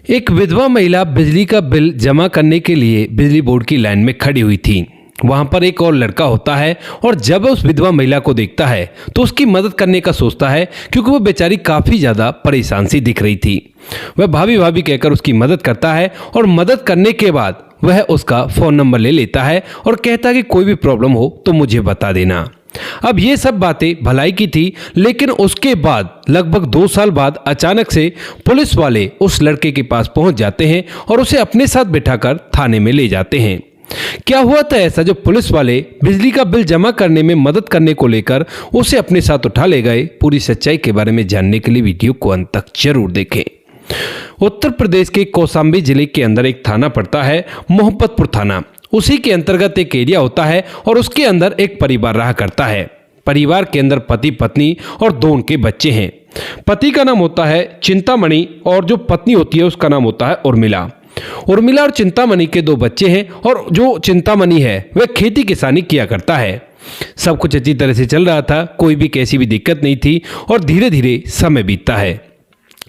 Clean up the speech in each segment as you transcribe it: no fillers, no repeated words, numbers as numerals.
एक विधवा महिला बिजली का बिल जमा करने के लिए बिजली बोर्ड की लाइन में खड़ी हुई थी। वहां पर एक और लड़का होता है और जब वह उस विधवा महिला को देखता है तो उसकी मदद करने का सोचता है, क्योंकि वो बेचारी काफी ज्यादा परेशान सी दिख रही थी। वह भाभी भाभी कहकर उसकी मदद करता है और मदद करने के बाद वह उसका फोन नंबर ले लेता है और कहता है कि कोई भी प्रॉब्लम हो तो मुझे बता देना। अब ये सब बातें भलाई की थी, लेकिन उसके बाद लगभग 2 साल बाद अचानक से पुलिस वाले उस लड़के के पास पहुंच जाते हैं और उसे अपने साथ बिठाकर थाने में ले जाते हैं। क्या हुआ था ऐसा जो पुलिस वाले बिजली का बिल जमा करने में मदद करने को लेकर उसे अपने साथ उठा ले गए? पूरी सच्चाई के बारे में जानने के लिए वीडियो को अंत तक जरूर देखें। उत्तर प्रदेश के कौशाम्बी जिले के अंदर एक थाना पड़ता है, मोहब्बतपुर थाना। उसी के अंतर्गत एक एरिया होता है और उसके अंदर एक परिवार रहा करता है। परिवार के अंदर पति पत्नी और 2 उनके बच्चे हैं। पति का नाम होता है चिंतामणि और जो पत्नी होती है उसका नाम होता है उर्मिला। उर्मिला और चिंतामणि के 2 बच्चे हैं और जो चिंतामणि है वह खेती किसानी किया करता है। सब कुछ अच्छी तरह से चल रहा था, कोई भी कैसी भी दिक्कत नहीं थी और धीरे धीरे समय बीतता है।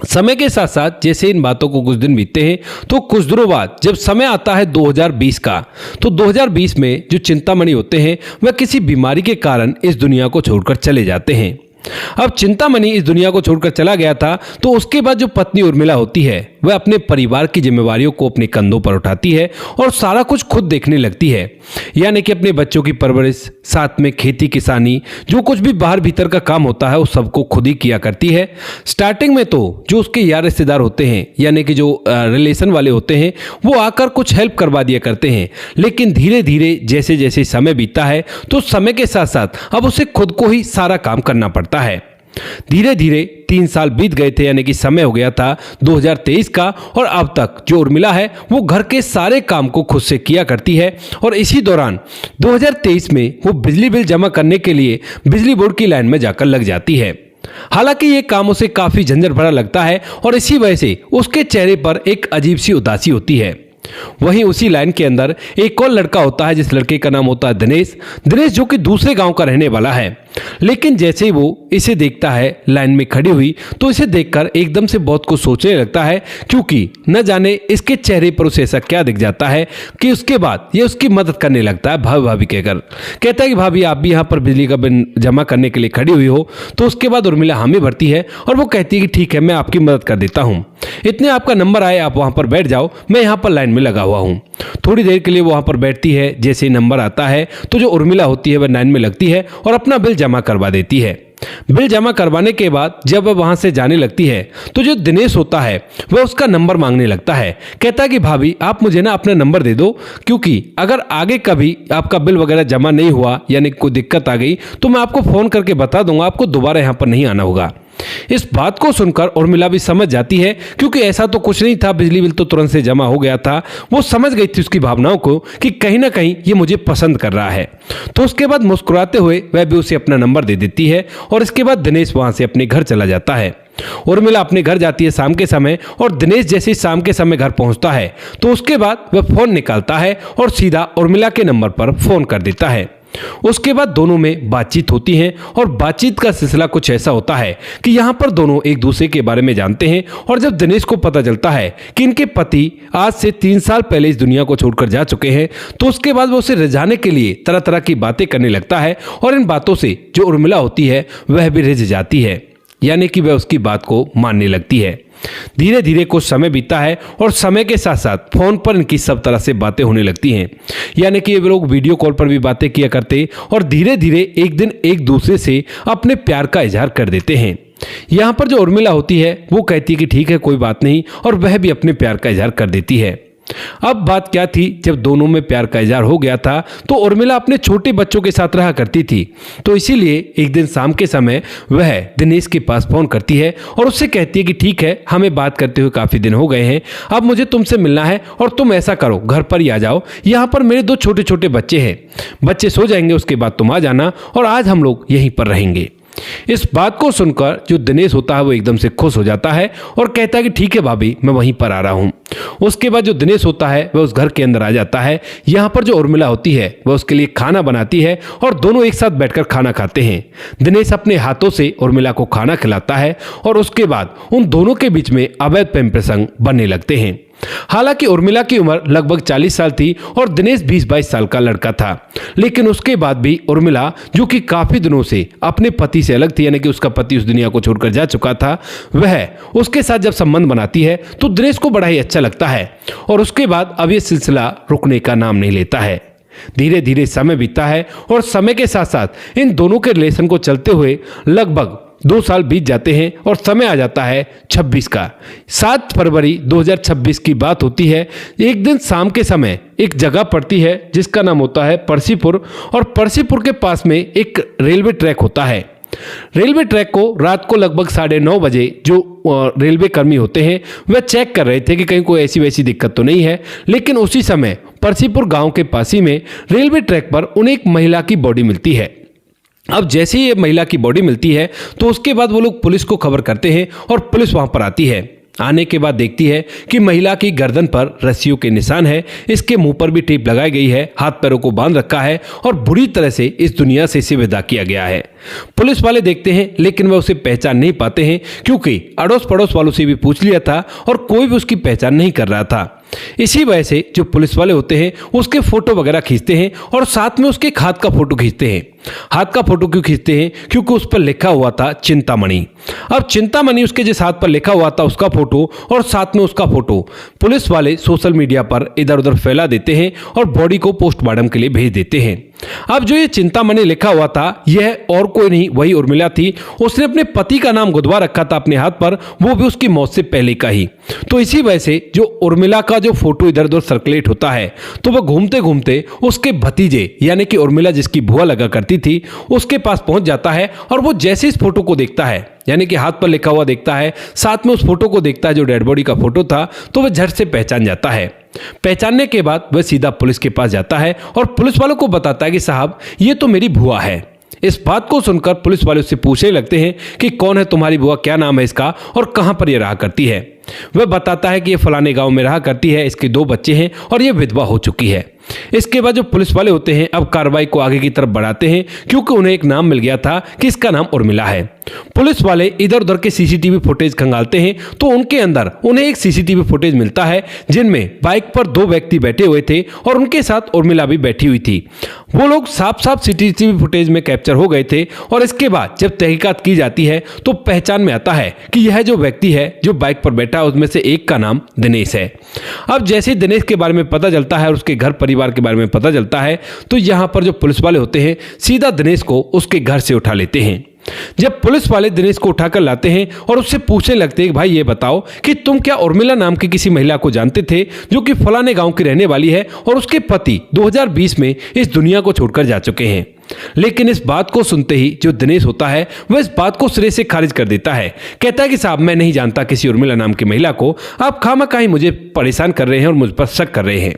समय के साथ साथ जैसे इन बातों को कुछ दिन बीतते हैं तो कुछ दिनों बाद जब समय आता है 2020 का, तो 2020 में जो चिंतामणि होते हैं वह किसी बीमारी के कारण इस दुनिया को छोड़कर चले जाते हैं। अब चिंतामणि इस दुनिया को छोड़कर चला गया था तो उसके बाद जो पत्नी उर्मिला होती है वह अपने परिवार की जिम्मेवारियों को अपने कंधों पर उठाती है और सारा कुछ खुद देखने लगती है। यानी कि अपने बच्चों की परवरिश, साथ में खेती किसानी, जो कुछ भी बाहर भीतर का काम होता है उस सबको खुद ही किया करती है। स्टार्टिंग में तो जो उसके यार रिश्तेदार होते हैं, यानी कि जो रिलेशन वाले होते हैं, वो आकर कुछ हेल्प करवा दिया करते हैं, लेकिन धीरे धीरे जैसे जैसे समय बीतता है तो समय के साथ साथ अब उसे खुद को ही सारा काम करना पड़ता है। धीरे धीरे 3 साल बीत गए थे, यानी कि समय हो गया था 2023 का, और अब तक जो उर्मिला है वो घर के सारे काम को खुद से किया करती है। और इसी दौरान 2023 में वो बिजली बिल जमा करने के लिए बिजली बोर्ड की लाइन में जाकर लग जाती है। हालांकि ये काम उसे काफी झंझट भरा लगता है और इसी वजह से उसके चेहरे पर एक अजीब सी उदासी होती है। वहीं उसी लाइन के अंदर एक और लड़का होता है, जिस लड़के का नाम होता है दिनेश, जो कि दूसरे गांव का रहने वाला है। लेकिन जैसे ही वो इसे देखता है लाइन में खड़ी हुई तो इसे देखकर एकदम से बहुत कुछ सोचने लगता है, क्योंकि न जाने इसके चेहरे पर उसे ऐसा क्या दिख जाता है कि उसके बाद ये उसकी मदद करने लगता है भाभी भाभी कहकर। कहता है कि भाभी आप भी यहाँ पर बिजली का बिल जमा करने के लिए खड़ी हुई हो। तो उसके बाद उर्मिला हामी भरती है और वो कहती है कि ठीक है, मैं आपकी मदद कर देता हूँ। इतने आपका नंबर आए, आप वहां पर बैठ जाओ, मैं यहाँ पर लाइन में लगा हुआ हूँ। थोड़ी देर के लिए वहां पर बैठती है। जैसे ही नंबर आता है तो जो उर्मिला होती है वह लाइन में लगती है और अपना बिल जमा करवा देती है। बिल जमा करवाने के बाद जब वह वहां से जाने लगती है तो जो दिनेश होता है वह उसका नंबर मांगने लगता है। कहता है कि भाभी आप मुझे ना अपना नंबर दे दो, क्योंकि अगर आगे कभी आपका बिल वगैरह जमा नहीं हुआ, यानी कोई दिक्कत आ गई, तो मैं आपको फोन करके बता दूंगा, आपको दोबारा यहाँ पर नहीं आना होगा। इस बात को सुनकर उर्मिला भी समझ जाती है, क्योंकि ऐसा तो कुछ नहीं था, बिजली बिल तो तुरंत से जमा हो गया था। वो समझ गई थी उसकी भावनाओं को कि कहीं ना कहीं ये मुझे पसंद कर रहा है। तो उसके बाद मुस्कुराते हुए वह भी उसे अपना नंबर दे देती है और इसके बाद दिनेश वहां से अपने घर चला जाता है। उर्मिला अपने घर जाती है शाम के समय, और दिनेश जैसे ही शाम के समय घर पहुंचता है तो उसके बाद वह फोन निकालता है और सीधा उर्मिला के नंबर पर फोन कर देता है। उसके बाद दोनों में बातचीत होती है और बातचीत का सिलसिला कुछ ऐसा होता है कि यहाँ पर दोनों एक दूसरे के बारे में जानते हैं। और जब दिनेश को पता चलता है कि इनके पति आज से 3 साल पहले इस दुनिया को छोड़कर जा चुके हैं, तो उसके बाद वो उसे रिझाने के लिए तरह तरह की बातें करने लगता है और इन बातों से जो उर्मिला होती है वह भी रिझ जाती है, यानी कि वह उसकी बात को मानने लगती है। धीरे धीरे कुछ समय बीतता है और समय के साथ साथ फोन पर इनकी सब तरह से बातें होने लगती हैं, यानी कि ये लोग वीडियो कॉल पर भी बातें किया करते और धीरे धीरे एक दिन एक दूसरे से अपने प्यार का इजहार कर देते हैं। यहाँ पर जो उर्मिला होती है वो कहती है कि ठीक है, कोई बात नहीं, और वह भी अपने प्यार का इजहार कर देती है। अब बात क्या थी, जब दोनों में प्यार का इजहार हो गया था तो उर्मिला अपने छोटे बच्चों के साथ रहा करती थी। तो इसीलिए एक दिन शाम के समय वह दिनेश के पास फोन करती है और उससे कहती है कि ठीक है, हमें बात करते हुए काफी दिन हो गए हैं, अब मुझे तुमसे मिलना है और तुम ऐसा करो, घर पर ही आ जाओ, यहाँ पर मेरे 2 छोटे छोटे बच्चे हैं, बच्चे सो जाएंगे, उसके बाद तुम आ जाना और आज हम लोग यहीं पर रहेंगे। इस बात को सुनकर जो दिनेश होता है वो एकदम से खुश हो जाता है और कहता है कि ठीक है भाभी, मैं वहीं पर आ रहा हूँ। उसके बाद जो दिनेश होता है वह उस घर के अंदर आ जाता है। यहाँ पर जो उर्मिला होती है वह उसके लिए खाना बनाती है और दोनों एक साथ बैठकर खाना खाते हैं। दिनेश अपने हाथों से उर्मिला को खाना खिलाता है और उसके बाद उन दोनों के बीच में अवैध प्रेम प्रसंग बनने लगते हैं। हालांकि उर्मिला की उम्र लगभग 40 साल थी और दिनेश 20-22 साल का लड़का था, लेकिन उसके बाद भी उर्मिला, जो कि काफी दिनों से अपने पति से अलग थी, यानी कि उसका पति उस दुनिया को छोड़कर जा चुका था, वह उसके साथ जब संबंध बनाती है तो दिनेश को बड़ा ही अच्छा लगता है और उसके बाद अब यह सिलसिला रुकने का नाम नहीं लेता है। धीरे धीरे समय बीतता है और समय के साथ साथ इन दोनों के रिलेशन को चलते हुए लगभग 2 साल बीत जाते हैं और समय आ जाता है 26 का। 7 फरवरी 2026 की बात होती है। एक दिन शाम के समय एक जगह पड़ती है जिसका नाम होता है परसीपुर, और परसीपुर के पास में एक रेलवे ट्रैक होता है। रेलवे ट्रैक को रात को लगभग 9:30 बजे जो रेलवे कर्मी होते हैं वह चेक कर रहे थे कि कहीं कोई ऐसी वैसी दिक्कत तो नहीं है, लेकिन उसी समय परसीपुर गांव के पास ही में रेलवे ट्रैक पर उन्हें एक महिला की बॉडी मिलती है। अब जैसे ही ये महिला की बॉडी मिलती है तो उसके बाद वो लोग पुलिस को खबर करते हैं और पुलिस वहां पर आती है। आने के बाद देखती है कि महिला की गर्दन पर रस्सियों के निशान है, इसके मुंह पर भी टेप लगाई गई है, हाथ पैरों को बांध रखा है और बुरी तरह से इस दुनिया से इसे विदा किया गया है। पुलिस वाले देखते हैं लेकिन वह उसे पहचान नहीं पाते हैं, क्योंकि अड़ोस पड़ोस वालों से भी पूछ लिया था और कोई भी उसकी पहचान नहीं कर रहा था। इसी वजह से जो पुलिस वाले होते हैं उसके फोटो वगैरह खींचते हैं और साथ में उसके हाथ का फोटो खींचते हैं। हाथ का फोटो क्यों खींचते हैं? क्योंकि उस पर लिखा हुआ था चिंतामणि। अब चिंतामणि उसके जिस हाथ पर लिखा हुआ था उसका फोटो और साथ में उसका फोटो पुलिस वाले सोशल मीडिया पर इधर उधर फैला देते हैं और बॉडी को पोस्टमार्टम के लिए भेज देते हैं। अब जो ये चिंतामणि लिखा हुआ था यह और कोई नहीं, वही उर्मिला थी। उसने अपने पति का नाम गुदवा रखा था अपने हाथ पर, वो भी उसकी मौत से पहले का ही। तो इसी वजह से जो उर्मिला का जो फोटो इधर उधर सर्कुलेट होता है तो वह घूमते घूमते उसके भतीजे यानी कि उर्मिला जिसकी बुआ लगा करती थी उसके पास पहुंच जाता है और वो जैसे इस फोटो को देखता है, यानी कि हाथ पर लिखा हुआ देखता है, साथ में उस फोटो को देखता है जो डेड बॉडी का फोटो था, तो वह झट से पहचान जाता है। पहचानने के बाद वह सीधा पुलिस के पास जाता है और पुलिस वालों को बताता है कि साहब ये तो मेरी बुआ है। इस बात को सुनकर पुलिस वाले उससे पूछने लगते हैं कि कौन है तुम्हारी बुआ, क्या नाम है इसका और कहां पर यह रहा करती है। वह बताता है कि ये फलाने गांव में रहा करती है, इसके 2 बच्चे हैं और ये विधवा हो चुकी है। इसके बाद जो पुलिस वाले होते हैं अब कार्रवाई को आगे की तरफ बढ़ाते हैं, क्योंकि उन्हें एक नाम मिल गया था कि इसका नाम उर्मिला है। पुलिस वाले इधर उधर के सीसीटीवी फुटेज खंगालते हैं तो उनके अंदर उन्हें एक सीसीटीवी फुटेज मिलता है जिनमें बाइक पर 2 व्यक्ति बैठे हुए थे और उनके साथ उर्मिला भी बैठी हुई थी। वो लोग साफ साफ सीसीटीवी फुटेज में कैप्चर हो गए थे और इसके बाद जब तहकीकात की जाती है तो पहचान में आता है कि यह जो व्यक्ति है जो बाइक पर बैठा है उसमें से एक का नाम दिनेश है। अब जैसे दिनेश के बारे में पता चलता है और उसके घर परिवार के बारे में पता चलता है तो यहाँ पर जो पुलिस वाले होते हैं सीधा दिनेश को उसके घर से उठा लेते हैं। जब पुलिस वाले दिनेश को उठाकर लाते हैं और उससे पूछने लगते हैं कि भाई ये बताओ कि तुम क्या उर्मिला नाम की किसी महिला को जानते थे जो कि फलाने गांव की रहने वाली है और उसके पति 2020 में इस दुनिया को छोड़कर जा चुके हैं। लेकिन इस बात को सुनते ही जो दिनेश होता है वह इस बात को सिरे से खारिज कर देता है। कहता है कि साहब मैं नहीं जानता किसी उर्मिला नाम की महिला को, आप खामखाई मुझे परेशान कर रहे हैं और मुझ पर शक कर रहे हैं।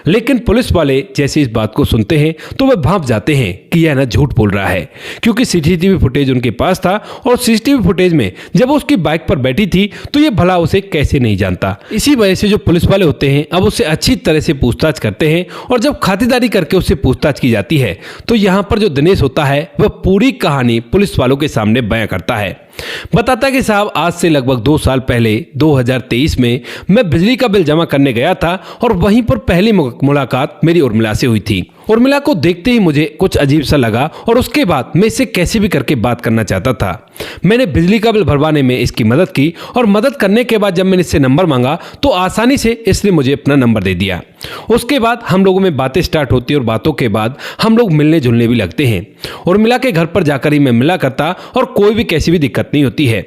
लेकिन पुलिस वाले जैसे इस बात को सुनते हैं तो वे भांप जाते हैं कि यह ना झूठ बोल रहा है, क्योंकि सीसीटीवी फुटेज उनके पास था और सीसीटीवी फुटेज में जब वो उसकी बाइक पर बैठी थी तो ये भला उसे कैसे नहीं जानता। इसी वजह से जो पुलिस वाले होते हैं अब उससे अच्छी तरह से पूछताछ करते हैं और जब खातिरदारी करके उससे पूछताछ की जाती है तो यहाँ पर जो दिनेश होता है वह पूरी कहानी पुलिस वालों के सामने बयां करता है। बताता है कि साहब आज से लगभग 2 साल पहले 2023 में मैं बिजली का बिल जमा करने गया था और वहीं पर पहली मुलाकात मेरी उर्मिला से हुई थी। उर्मिला को देखते ही मुझे कुछ अजीब सा लगा और उसके बाद मैं इससे कैसे भी करके बात करना चाहता था। मैंने बिजली का बिल भरवाने में इसकी मदद की और मदद करने के बाद जब मैंने इससे नंबर मांगा तो आसानी से इसने मुझे अपना नंबर दे दिया। उसके बाद हम लोगों में बातें स्टार्ट होती और बातों के बाद हम लोग मिलने जुलने भी लगते हैं। उर्मिला के घर पर जाकर ही मैं मिला करता और कोई भी कैसी भी दिक्कत नहीं होती है।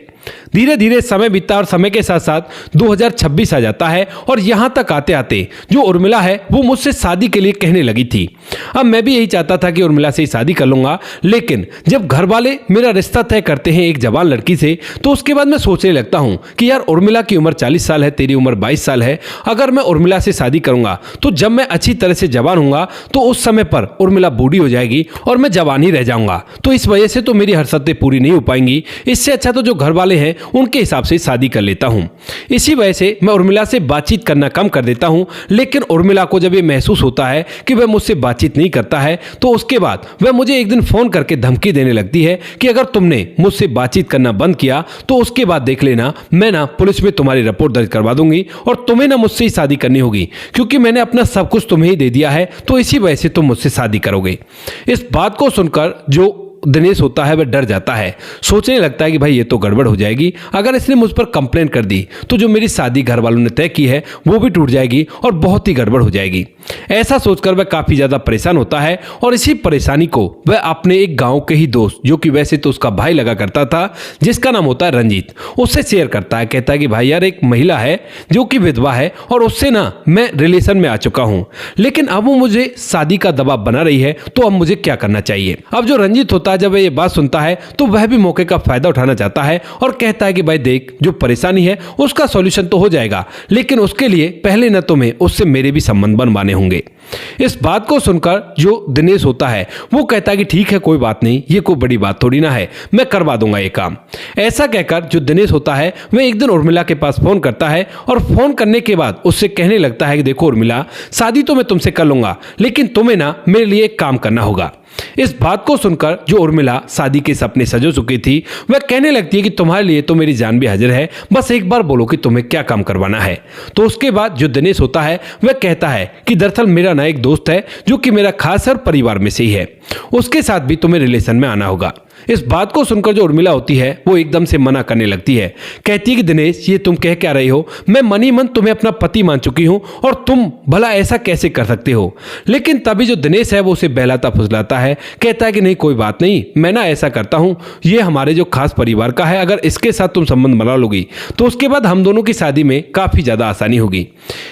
धीरे धीरे समय बीतता और समय के साथ साथ 2026 आ जाता है और यहाँ तक आते आते जो उर्मिला है वो मुझसे शादी के लिए कहने लगी थी। अब मैं भी यही चाहता था कि उर्मिला से ही शादी कर लूंगा, लेकिन जब घर वाले मेरा रिश्ता तय करते हैं एक जवान लड़की से तो उसके बाद मैं सोचने लगता हूँ कि यार उर्मिला की उम्र 40 साल है, तेरी उम्र 22 साल है। अगर मैं उर्मिला से शादी करूंगा तो जब मैं अच्छी तरह से जवान हूंगा तो उस समय पर उर्मिला बूढ़ी हो जाएगी और मैं जवान ही रह जाऊंगा, तो इस वजह से तो मेरी हरसतें पूरी नहीं हो पाएंगी। इससे अच्छा तो जो घर वाले हैं उनके हिसाब से शादी कर लेता हूँ। इसी वजह से मैं उर्मिला से बातचीत करना कम कर देता हूँ। लेकिन उर्मिला को जब ये महसूस होता है कि वह मुझसे बातचीत नहीं करता है तो उसके बाद वह मुझे एक दिन फोन करके धमकी देने लगती है कि अगर तुमने मुझसे बातचीत करना बंद किया तो उसके बाद देख लेना, मैं ना पुलिस में तुम्हारी रिपोर्ट दर्ज करवा दूंगी और तुम्हें ना मुझसे ही शादी करनी होगी, क्योंकि मैंने अपना सब कुछ तुम्हें ही दे दिया है, तो इसी वजह से तुम मुझसे शादी करोगे। इस बात को सुनकर जो दिनेश होता है वह डर जाता है, सोचने लगता है कि भाई ये तो गड़बड़ हो जाएगी, अगर इसने मुझ पर कंप्लेंट कर दी तो जो मेरी शादी घर वालों ने तय की है वो भी टूट जाएगी और बहुत ही गड़बड़ हो जाएगी। ऐसा सोचकर वह काफी ज्यादा परेशान होता है और इसी परेशानी को वह अपने एक गांव के ही दोस्त, जो कि वैसे तो उसका भाई लगा करता था, जिसका नाम होता है रंजीत, उससे शेयर करता है। कहता है कि भाई यार, एक महिला है जो कि विधवा है और उससे ना मैं रिलेशन में आ चुका हूं, लेकिन अब वो मुझे शादी का दबाव बना रही है, तो अब मुझे क्या करना चाहिए। अब जो रंजीत होता है जब वह ये बात सुनता है तो वह भी मौके का फायदा उठाना चाहता है और कहता है कि भाई देख, जो परेशानी है उसका सॉल्यूशन तो हो जाएगा, लेकिन उसके लिए पहले न तुम्हें उससे मेरे भी संबंध बनवाने होंगे। इस बात को सुनकर जो दिनेश होता है वो कहता है कि ठीक है, कोई बात नहीं, ये कोई बड़ी बात थोड़ी ना है, मैं करवा दूंगा ये काम। ऐसा कहकर जो दिनेश होता है वह एक दिन उर्मिला के पास फोन करता है और फोन करने के बाद उससे कहने लगता है कि देखो उर्मिला, शादी तो मैं तुमसे कर लूंगा, लेकिन तुम्हें ना मेरे लिए एक काम करना होगा। इस बात को सुनकर जो उर्मिला शादी के सपने सजो चुकी थी वह कहने लगती है कि तुम्हारे लिए तो मेरी जान भी हाजिर है, बस एक बार बोलो कि तुम्हें क्या काम करवाना है। तो उसके बाद जो दिनेश होता है वह कहता है कि दरअसल मेरा ना एक दोस्त है जो कि मेरा खास और परिवार में से ही है, उसके साथ भी तुम्हें रिलेशन में आना होगा। इस बात को सुनकर जो उर्मिला होती है वो एकदम से मना करने लगती है, कहती है कि दिनेश, ये तुम कह क्या रही हो, मैं मन ही मन तुम्हें अपना पति मान चुकी हूं और तुम भला ऐसा कैसे कर सकते हो। लेकिन तभी जो दिनेश है वो उसे बहलाता फुसलाता है, कहता है कि नहीं कोई बात नहीं, मैं ना ऐसा करता हूं, ये हमारे जो खास परिवार का है, अगर इसके साथ तुम संबंध बना लोगी तो उसके बाद हम दोनों की शादी में काफी ज्यादा आसानी होगी।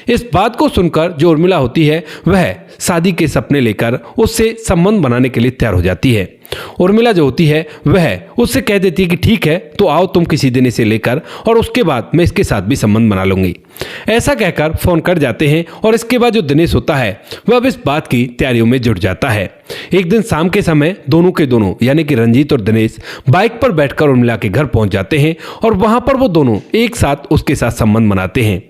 इस बात को सुनकर जो उर्मिला होती है वह शादी के सपने लेकर उससे संबंध बनाने के लिए तैयार हो जाती है। उर्मिला जो होती है वह उससे कह देती है कि ठीक है, तो आओ तुम किसी दिन इसे लेकर, और उसके बाद मैं इसके साथ भी संबंध बना लूंगी। ऐसा कहकर फोन कट जाते हैं और इसके बाद जो दिनेश होता है वह अब इस बात की तैयारियों में जुट जाता है। एक दिन शाम के समय दोनों के दोनों यानी कि रंजीत और दिनेश बाइक पर बैठकर उर्मिला के घर पहुंच जाते हैं और वहां पर वो दोनों एक साथ उसके साथ संबंध बनाते हैं।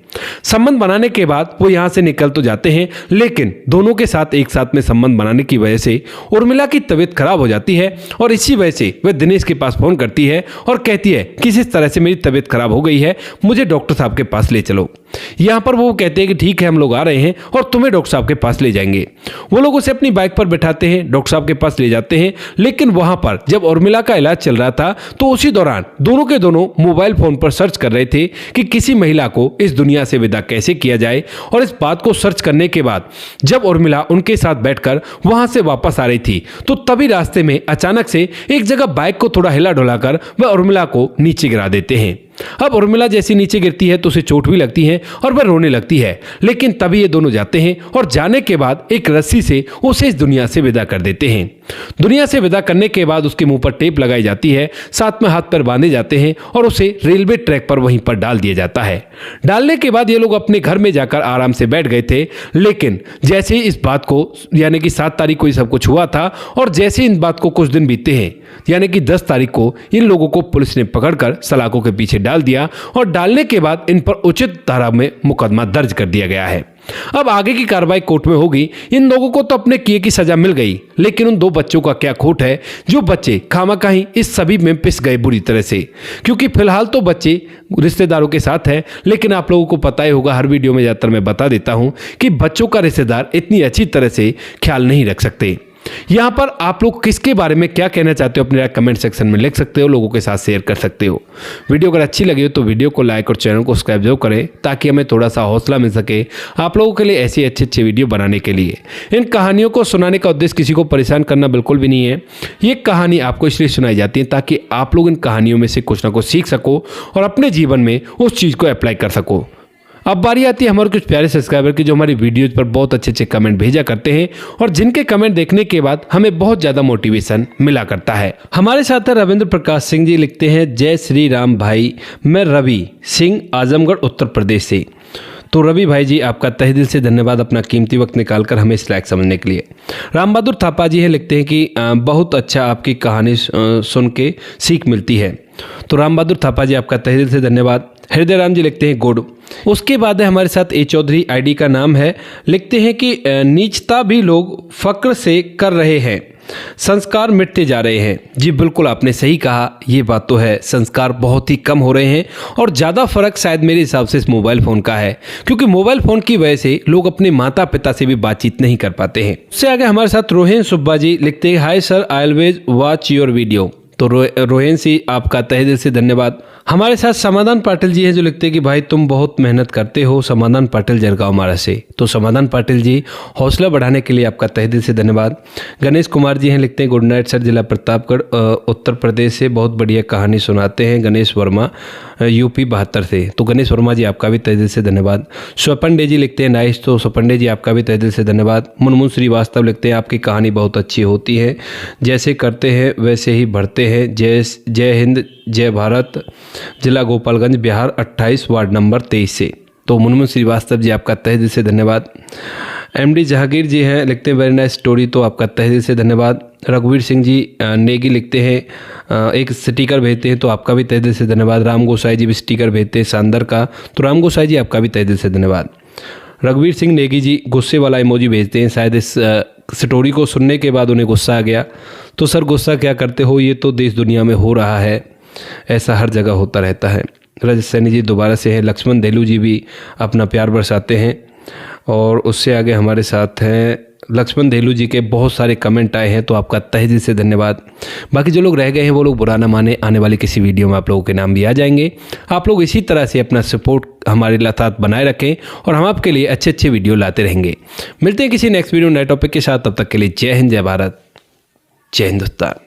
संबंध बनाने के बाद वो यहां से निकल तो जाते हैं, लेकिन दोनों के साथ एक साथ में संबंध बनाने की वजह से उर्मिला की तबीयत खराब हो जाती है और इसी वजह से वह दिनेश के पास फोन करती है और कहती है कि इस तरह से मेरी तबीयत खराब हो गई है, मुझे डॉक्टर साहब के पास ले चलो। यहाँ पर वो कहते हैं कि ठीक है, हम लोग आ रहे हैं और तुम्हें डॉक्टर साहब के पास ले जाएंगे। वो लोग उसे अपनी बाइक पर बैठाते हैं, डॉक्टर साहब के पास ले जाते हैं, लेकिन वहां पर जब उर्मिला का इलाज चल रहा था तो उसी दौरान दोनों के दोनों मोबाइल फोन पर सर्च कर रहे थे कि किसी महिला को इस दुनिया से विदा कैसे किया जाए। और इस बात को सर्च करने के बाद जब उर्मिला उनके साथ बैठकर वहां से वापस आ रही थी तो तभी रास्ते में अचानक से एक जगह बाइक को थोड़ा हिला डुलाकर वह उर्मिला को नीचे गिरा देते हैं। अब उर्मिला जैसी नीचे गिरती है तो उसे चोट भी लगती है और वह रोने लगती है, लेकिन तभी ये दोनों जाते हैं और जाने के बाद एक रस्सी से उसे इस दुनिया से विदा कर देते हैं। दुनिया से विदा करने के बाद उसके मुंह पर टेप लगाई जाती है, साथ में हाथ पैर बांधे जाते हैं और उसे रेलवे ट्रैक पर वहीं पर डाल दिया जाता है। डालने के बाद ये लोग अपने घर में जाकर आराम से बैठ गए थे, लेकिन जैसे ही इस बात को यानी कि 7 तारीख को ये सब कुछ हुआ था और जैसे ही इन बात को कुछ दिन बीते हैं यानी कि 10 तारीख को इन लोगों को पुलिस ने पकड़कर सलाखों के पीछे डाल दिया और डालने के बाद इन पर उचित धारा में मुकदमा दर्ज कर दिया गया है। अब आगे की कार्रवाई कोर्ट में होगी। इन लोगों को तो अपने किए की सजा मिल गई, लेकिन उन 2 बच्चों का क्या खोट है जो बच्चे खामखाही इस सभी में पिस गए बुरी तरह से, क्योंकि फिलहाल तो बच्चे रिश्तेदारों के साथ हैं, लेकिन आप लोगों को पता ही होगा, हर वीडियो में ज्यादातर मैं बता देता हूं कि बच्चों का रिश्तेदार इतनी अच्छी तरह से ख्याल नहीं रख सकते। यहाँ पर आप लोग किसके बारे में क्या कहना चाहते हो अपने राय कमेंट सेक्शन में लिख सकते हो, लोगों के साथ शेयर कर सकते हो। वीडियो अगर अच्छी लगी हो तो वीडियो को लाइक और चैनल को सब्सक्राइब जरूर करें, ताकि हमें थोड़ा सा हौसला मिल सके आप लोगों के लिए ऐसे अच्छे वीडियो बनाने के लिए। इन कहानियों को सुनाने का उद्देश्य किसी को परेशान करना बिल्कुल भी नहीं है। ये कहानी आपको इसलिए सुनाई जाती है ताकि आप लोग इन कहानियों में से कुछ ना कुछ सीख सको और अपने जीवन में उस चीज़ को अप्लाई कर सको। अब बारी आती है हमारे कुछ प्यारे सब्सक्राइबर की, जो हमारी वीडियोज पर बहुत अच्छे कमेंट भेजा करते हैं और जिनके कमेंट देखने के बाद हमें बहुत ज़्यादा मोटिवेशन मिला करता है। हमारे साथ है रविंद्र प्रकाश सिंह जी, लिखते हैं जय श्री राम भाई, मैं रवि सिंह आजमगढ़ उत्तर प्रदेश से। तो रवि भाई जी, आपका तहे दिल से धन्यवाद अपना कीमती वक्त निकालकर हमें इस लायक समझने के लिए। राम बहादुर थापा जी है, लिखते हैं कि बहुत अच्छा, आपकी कहानी सुन के सीख मिलती है। तो राम बहादुर थापा जी आपका तहे दिल से धन्यवाद। हृदय राम जी लिखते हैं गुड। उसके बाद है हमारे साथ ए चौधरी, आईडी का नाम है, लिखते हैं कि नीचता भी लोग फक्र से कर रहे हैं, संस्कार मिटते जा रहे हैं। जी बिल्कुल आपने सही कहा, ये बात तो है, संस्कार बहुत ही कम हो रहे हैं और ज़्यादा फर्क शायद मेरे हिसाब से इस मोबाइल फ़ोन का है, क्योंकि मोबाइल फ़ोन की वजह से लोग अपने माता पिता से भी बातचीत नहीं कर पाते हैं। उससे आगे हमारे साथ रोहन सुब्बा जी लिखते हैं hi sir, I always watch your video. तो रोहन सी आपका तहे दिल से धन्यवाद। हमारे साथ समाधान पाटिल जी हैं जो लिखते हैं कि भाई तुम बहुत मेहनत करते हो। समाधान पाटिल जरगांव मारा से। तो समाधान पाटिल जी हौसला बढ़ाने के लिए आपका तहे दिल से धन्यवाद। गणेश कुमार जी हैं, लिखते हैं गुड नाइट सर, जिला प्रतापगढ़ उत्तर प्रदेश से बहुत बढ़िया कहानी सुनाते हैं। गणेश वर्मा यूपी 72 से। तो गणेश वर्मा जी आपका भी तहे दिल से धन्यवाद। स्वपंडे जी लिखते हैं नाइस। तो स्वपंडे जी आपका भी तहे दिल से धन्यवाद। मुनमुन श्रीवास्तव लिखते हैं आपकी कहानी बहुत अच्छी होती है, जैसे करते हैं वैसे ही बढ़ते हैं। जय हिंद जय भारत, जिला गोपालगंज बिहार 28 वार्ड नंबर 23 से। तो मुनमुन श्रीवास्तव जी आपका तहे दिल से धन्यवाद। एमडी जहांगीर जी हैं, लिखते हैं वेरी नाइस स्टोरी। तो आपका तहे दिल से धन्यवाद। रघुवीर सिंह जी नेगी लिखते हैं एक स्टिकर भेजते हैं, तो आपका भी तहे दिल से धन्यवाद। राम गोसाई जी भी स्टिकर भेजते हैं सांदर का। तो राम गोसाई जी आपका भी तहे दिल से धन्यवाद। रघुवीर सिंह नेगी जी गुस्से वाला इमोजी भेजते हैं, शायद इस स्टोरी को सुनने के बाद उन्हें गुस्सा आ गया। तो सर गुस्सा क्या करते हो, ये तो देश दुनिया में हो रहा है, ऐसा हर जगह होता रहता है। रजत सैनी जी दोबारा से हैं। लक्ष्मण देलू जी भी अपना प्यार बरसाते हैं। और उससे आगे हमारे साथ हैं लक्ष्मण देलू जी के बहुत सारे कमेंट आए हैं, तो आपका तहे दिल से धन्यवाद। बाकी जो लोग रह गए हैं वो लोग बुरा ना माने, आने वाले किसी वीडियो में आप लोगों के नाम भी आ जाएंगे। आप लोग इसी तरह से अपना सपोर्ट हमारे साथ बनाए रखें और हम आपके लिए अच्छे अच्छे वीडियो लाते रहेंगे। मिलते हैं किसी नेक्स्ट वीडियो नए टॉपिक के साथ, तब तक के लिए जय हिंद जय भारत, जय हिंदुस्तान।